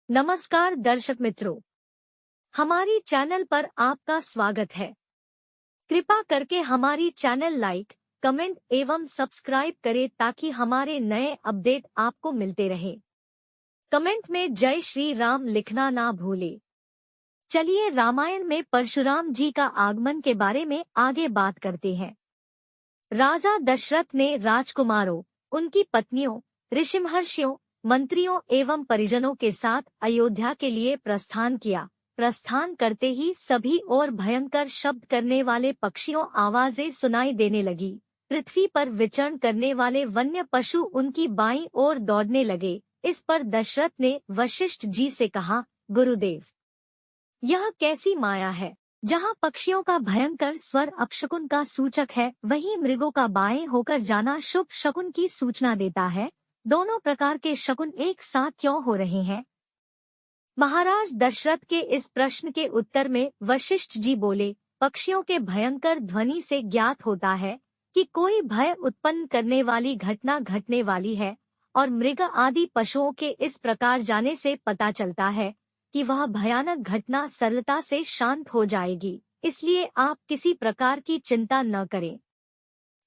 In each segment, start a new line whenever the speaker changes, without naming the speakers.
नमस्कार दर्शक मित्रों, हमारी चैनल पर आपका स्वागत है। कृपा करके हमारी चैनल लाइक, कमेंट एवं सब्सक्राइब करें ताकि हमारे नए अपडेट आपको मिलते रहे। कमेंट में जय श्री राम लिखना ना भूले। चलिए रामायण में परशुराम जी का आगमन के बारे में आगे बात करते हैं। राजा दशरथ ने राजकुमारों, उनकी पत्नियों, ऋषिमहर्षियों, मंत्रियों एवं परिजनों के साथ अयोध्या के लिए प्रस्थान किया। प्रस्थान करते ही सभी और भयंकर शब्द करने वाले पक्षियों आवाजें सुनाई देने लगी। पृथ्वी पर विचरण करने वाले वन्य पशु उनकी बाईं ओर दौड़ने लगे। इस पर दशरथ ने वशिष्ठ जी से कहा, गुरुदेव, यह कैसी माया है? जहाँ पक्षियों का भयंकर स्वर अपशकुन का सूचक है, वहीं मृगों का बाएं होकर जाना शुभ शकुन की सूचना देता है। दोनों प्रकार के शकुन एक साथ क्यों हो रहे हैं? महाराज दशरथ के इस प्रश्न के उत्तर में वशिष्ठ जी बोले, पक्षियों के भयंकर ध्वनि से ज्ञात होता है कि कोई भय उत्पन्न करने वाली घटना घटने वाली है, और मृग आदि पशुओं के इस प्रकार जाने से पता चलता है कि वह भयानक घटना सरलता से शांत हो जाएगी। इसलिए आप किसी प्रकार की चिंता न करें।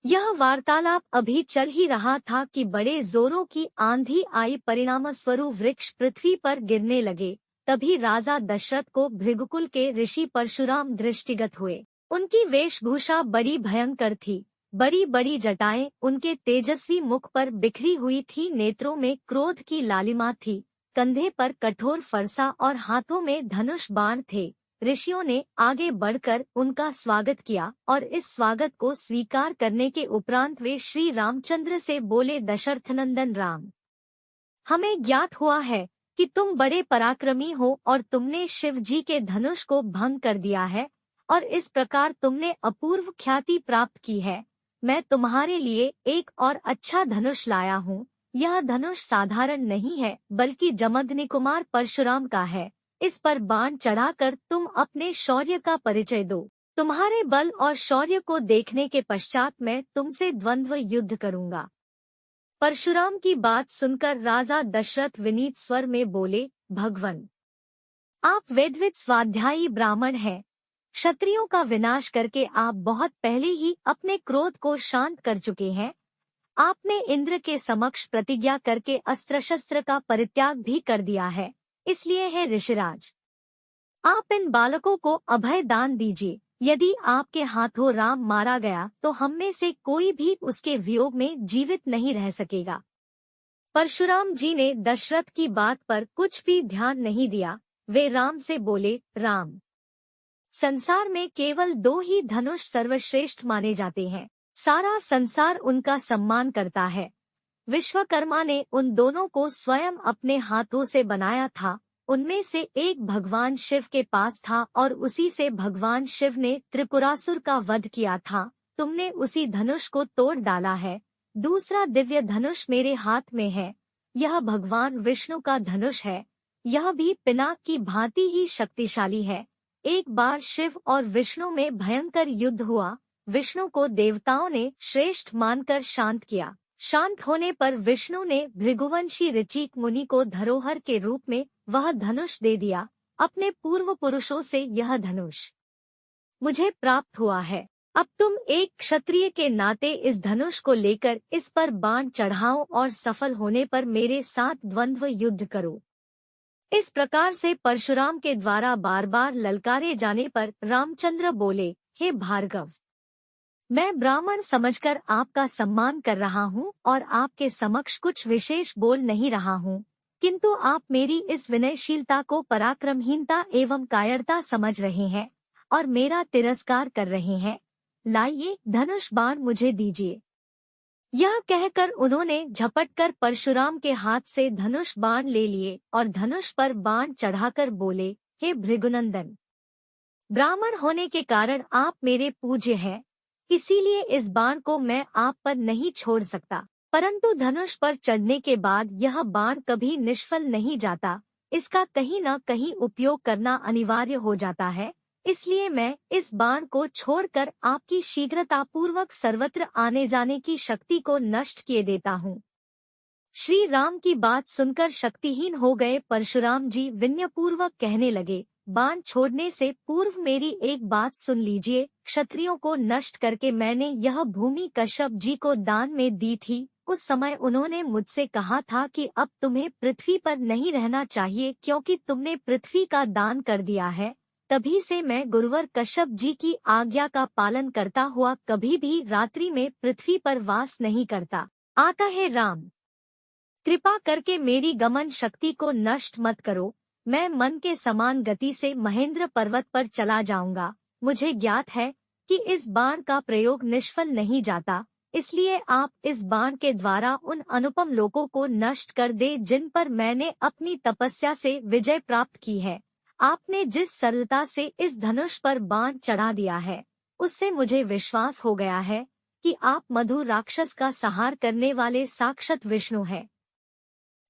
यह वार्तालाप अभी चल ही रहा था कि बड़े जोरों की आंधी आई। परिणामस्वरूप वृक्ष पृथ्वी पर गिरने लगे। तभी राजा दशरथ को भृगुकुल के ऋषि परशुराम दृष्टिगत हुए। उनकी वेशभूषा बड़ी भयंकर थी। बड़ी बड़ी जटाएं उनके तेजस्वी मुख पर बिखरी हुई थी। नेत्रों में क्रोध की लालिमा थी। कंधे पर कठोर फरसा और हाथों में धनुष बाण थे। ऋषियों ने आगे बढ़कर उनका स्वागत किया और इस स्वागत को स्वीकार करने के उपरांत वे श्री रामचंद्र से बोले, दशरथनंदन राम, हमें ज्ञात हुआ है कि तुम बड़े पराक्रमी हो और तुमने शिव जी के धनुष को भंग कर दिया है और इस प्रकार तुमने अपूर्व ख्याति प्राप्त की है। मैं तुम्हारे लिए एक और अच्छा धनुष लाया हूँ। यह धनुष साधारण नहीं है, बल्कि जमदग्नि कुमार परशुराम का है। इस पर बाण चढ़ाकर तुम अपने शौर्य का परिचय दो। तुम्हारे बल और शौर्य को देखने के पश्चात मैं तुमसे द्वंद्व युद्ध करूंगा। परशुराम की बात सुनकर राजा दशरथ विनीत स्वर में बोले, भगवन, आप वेदविद स्वाध्यायी ब्राह्मण हैं। क्षत्रियों का विनाश करके आप बहुत पहले ही अपने क्रोध को शांत कर चुके हैं। आपने इंद्र के समक्ष प्रतिज्ञा करके अस्त्र शस्त्र का परित्याग भी कर दिया है। इसलिए है ऋषिराज, आप इन बालकों को अभय दान दीजिए। यदि आपके हाथों राम मारा गया तो हम में से कोई भी उसके वियोग में जीवित नहीं रह सकेगा। परशुराम जी ने दशरथ की बात पर कुछ भी ध्यान नहीं दिया। वे राम से बोले, राम, संसार में केवल 2 ही धनुष सर्वश्रेष्ठ माने जाते हैं। सारा संसार उनका सम्मान करता है। विश्वकर्मा ने उन दोनों को स्वयं अपने हाथों से बनाया था। उनमें से एक भगवान शिव के पास था और उसी से भगवान शिव ने त्रिपुरासुर का वध किया था। तुमने उसी धनुष को तोड़ डाला है। दूसरा दिव्य धनुष मेरे हाथ में है। यह भगवान विष्णु का धनुष है। यह भी पिनाक की भांति ही शक्तिशाली है। एक बार शिव और विष्णु में भयंकर युद्ध हुआ। विष्णु को देवताओं ने श्रेष्ठ मानकर शांत किया। शांत होने पर विष्णु ने भृगुवंशी ऋचिक मुनि को धरोहर के रूप में वह धनुष दे दिया। अपने पूर्व पुरुषों से यह धनुष मुझे प्राप्त हुआ है। अब तुम एक क्षत्रिय के नाते इस धनुष को लेकर इस पर बाण चढ़ाओ और सफल होने पर मेरे साथ द्वंद्व युद्ध करो। इस प्रकार से परशुराम के द्वारा बार बार ललकारे जाने पर रामचंद्र बोले, हे भार्गव, मैं ब्राह्मण समझकर आपका सम्मान कर रहा हूँ और आपके समक्ष कुछ विशेष बोल नहीं रहा हूँ, किंतु आप मेरी इस विनयशीलता को पराक्रमहीनता एवं कायरता समझ रहे हैं और मेरा तिरस्कार कर रहे हैं। लाइए, धनुष बाण मुझे दीजिए। यह कहकर उन्होंने झपटकर परशुराम के हाथ से धनुष बाण ले लिए और धनुष पर बाण चढ़ाकर बोले, हे भृगुनंदन, ब्राह्मण होने के कारण आप मेरे पूज्य हैं, इसीलिए इस बाण को मैं आप पर नहीं छोड़ सकता। परंतु धनुष पर चढ़ने के बाद यह बाण कभी निष्फल नहीं जाता। इसका कहीं न कहीं उपयोग करना अनिवार्य हो जाता है। इसलिए मैं इस बाण को छोड़कर आपकी शीघ्रतापूर्वक सर्वत्र आने जाने की शक्ति को नष्ट किए देता हूँ। श्री राम की बात सुनकर शक्तिहीन हो गए परशुराम जी विनयपूर्वक कहने लगे, बाण छोड़ने से पूर्व मेरी एक बात सुन लीजिए। क्षत्रियों को नष्ट करके मैंने यह भूमि कश्यप जी को दान में दी थी। उस समय उन्होंने मुझसे कहा था कि अब तुम्हें पृथ्वी पर नहीं रहना चाहिए क्योंकि तुमने पृथ्वी का दान कर दिया है। तभी से मैं गुरुवर कश्यप जी की आज्ञा का पालन करता हुआ कभी भी रात्रि में पृथ्वी पर वास नहीं करता आता है। राम, कृपा करके मेरी गमन शक्ति को नष्ट मत करो। मैं मन के समान गति से महेंद्र पर्वत पर चला जाऊंगा। मुझे ज्ञात है कि इस बाण का प्रयोग निष्फल नहीं जाता, इसलिए आप इस बाण के द्वारा उन अनुपम लोगों को नष्ट कर दे जिन पर मैंने अपनी तपस्या से विजय प्राप्त की है। आपने जिस सरलता से इस धनुष पर बाण चढ़ा दिया है, उससे मुझे विश्वास हो गया है कि आप मधु राक्षस का संहार करने वाले साक्षात विष्णु हैं।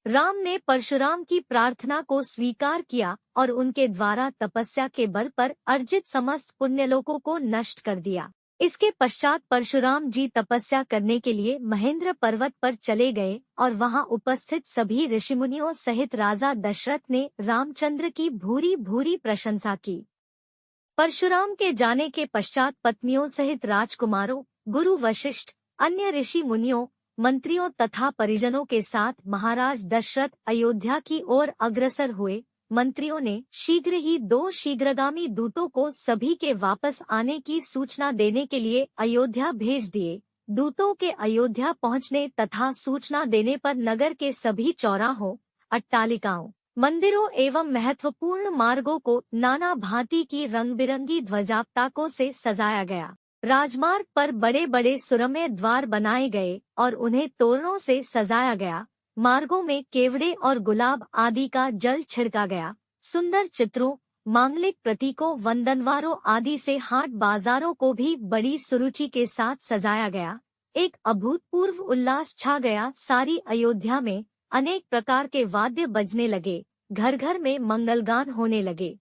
राम ने परशुराम की प्रार्थना को स्वीकार किया और उनके द्वारा तपस्या के बल पर अर्जित समस्त पुण्यलोकों को नष्ट कर दिया। इसके पश्चात परशुराम जी तपस्या करने के लिए महेंद्र पर्वत पर चले गए और वहां उपस्थित सभी ऋषिमुनियों सहित राजा दशरथ ने रामचंद्र की भूरी भूरी प्रशंसा की। परशुराम के जाने के पश्चात पत्नियों सहित राजकुमारों, गुरु वशिष्ठ, अन्य ऋषि मुनियों, मंत्रियों तथा परिजनों के साथ महाराज दशरथ अयोध्या की ओर अग्रसर हुए। मंत्रियों ने शीघ्र ही 2 शीघ्रगामी दूतों को सभी के वापस आने की सूचना देने के लिए अयोध्या भेज दिए। दूतों के अयोध्या पहुंचने तथा सूचना देने पर नगर के सभी चौराहों, अट्टालिकाओं, मंदिरों एवं महत्वपूर्ण मार्गों को नाना भांति की रंग बिरंगी ध्वजापताकों से सजाया गया। राजमार्ग पर बड़े बड़े सुरम्य द्वार बनाए गए और उन्हें तोरणों से सजाया गया। मार्गों में केवड़े और गुलाब आदि का जल छिड़का गया। सुंदर चित्रों, मांगलिक प्रतीकों, वंदनवारों आदि से हाट बाजारों को भी बड़ी सुरुचि के साथ सजाया गया। एक अभूतपूर्व उल्लास छा गया। सारी अयोध्या में अनेक प्रकार के वाद्य बजने लगे, घर घर में मंगलगान होने लगे।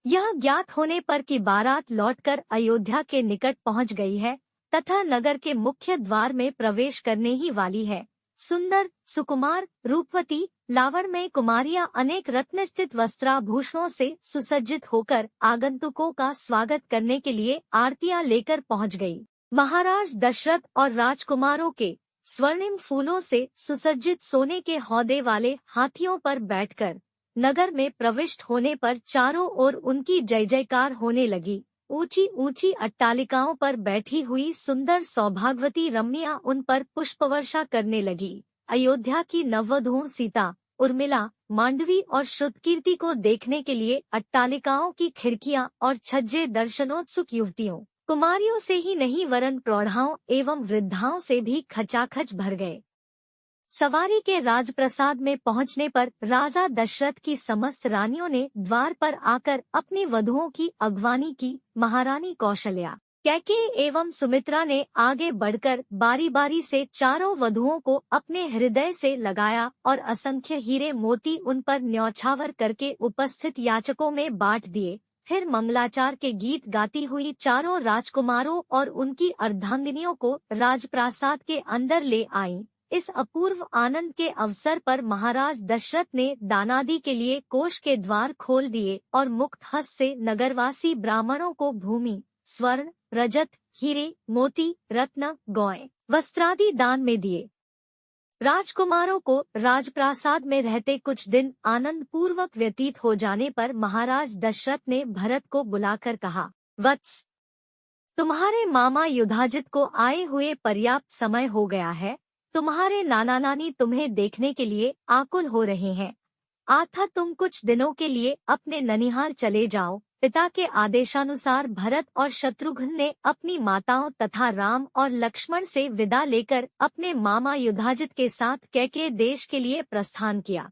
यह ज्ञात होने पर कि बारात लौटकर अयोध्या के निकट पहुंच गई है तथा नगर के मुख्य द्वार में प्रवेश करने ही वाली है। सुंदर, सुकुमार, रूपवती, लावण्यमय कुमारियां अनेक रत्नचित वस्त्राभूषणों से सुसज्जित होकर आगंतुकों का स्वागत करने के लिए आरतियां लेकर पहुंच गई। महाराज दशरथ और राजकुमारों के स्वर्णिम फूलों से सुसज्जित सोने के हौदे वाले हाथियों पर बैठकर नगर में प्रविष्ट होने पर चारों ओर उनकी जय जयकार होने लगी। ऊंची ऊंची अट्टालिकाओं पर बैठी हुई सुंदर सौभाग्यवती रमणियां उन पर पुष्पवर्षा करने लगी। अयोध्या की नववधुओं सीता, उर्मिला, मांडवी और श्रुतकीर्ति को देखने के लिए अट्टालिकाओं की खिड़कियां और छज्जे दर्शनोत्सुक युवतियों, कुमारियों से ही नहीं वरन प्रौढ़ाओं एवं वृद्धाओं से भी खचाखच भर गए। सवारी के राजप्रसाद में पहुंचने पर राजा दशरथ की समस्त रानियों ने द्वार पर आकर अपनी वधुओं की अगवानी की। महारानी कौशल्या, कैकेयी एवं सुमित्रा ने आगे बढ़कर बारी बारी से चारों वधुओं को अपने हृदय से लगाया और असंख्य हीरे मोती उन पर न्यौछावर करके उपस्थित याचकों में बांट दिए। फिर मंगलाचार के गीत गाती हुई चारों राजकुमारों और उनकी अर्धांगिनियों को राजप्रासाद के अंदर ले आईं। इस अपूर्व आनंद के अवसर पर महाराज दशरथ ने दानादि के लिए कोष के द्वार खोल दिए और मुक्त हस्त से नगरवासी ब्राह्मणों को भूमि, स्वर्ण, रजत, हीरे, मोती, रत्न, गौएं, वस्त्रादि दान में दिए। राजकुमारों को राजप्रासाद में रहते कुछ दिन आनंद पूर्वक व्यतीत हो जाने पर महाराज दशरथ ने भरत को बुलाकर कहा, वत्स, तुम्हारे मामा युधाजित को आए हुए पर्याप्त समय हो गया है। तुम्हारे नाना नानी तुम्हें देखने के लिए आकुल हो रहे हैं। अतः तुम कुछ दिनों के लिए अपने ननिहाल चले जाओ। पिता के आदेशानुसार भरत और शत्रुघ्न ने अपनी माताओं तथा राम और लक्ष्मण से विदा लेकर अपने मामा युधाजित के साथ कैकेयी देश के लिए प्रस्थान किया।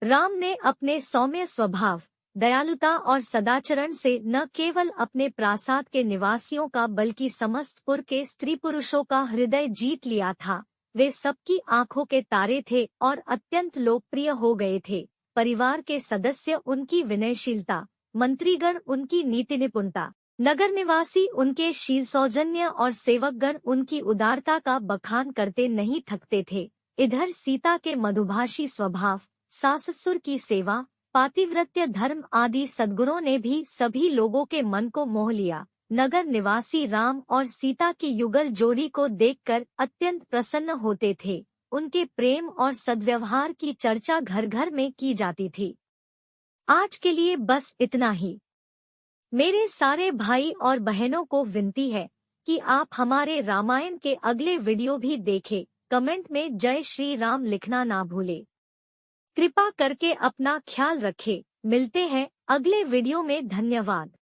राम ने अपने सौम्य स्वभाव, दयालुता और सदाचरण से न केवल अपने प्रासाद के निवासियों का बल्कि समस्त पुर के स्त्री पुरुषों का हृदय जीत लिया था। वे सबकी आंखों के तारे थे और अत्यंत लोकप्रिय हो गए थे। परिवार के सदस्य उनकी विनयशीलता, मंत्रीगण उनकी नीति निपुणता, नगर निवासी उनके शील सौजन्य और सेवकगण उनकी उदारता का बखान करते नहीं थकते थे। इधर सीता के मधुभाषी स्वभाव, सास ससुर की सेवा, पातिव्रत्य धर्म आदि सद्गुणों ने भी सभी लोगों के मन को मोह लिया। नगर निवासी राम और सीता की युगल जोड़ी को देखकर अत्यंत प्रसन्न होते थे। उनके प्रेम और सद्व्यवहार की चर्चा घर घर में की जाती थी। आज के लिए बस इतना ही। मेरे सारे भाई और बहनों को विनती है कि आप हमारे रामायण के अगले वीडियो भी देखें। कमेंट में जय श्री राम लिखना ना भूले। कृपा करके अपना ख्याल रखें। मिलते हैं अगले वीडियो में। धन्यवाद।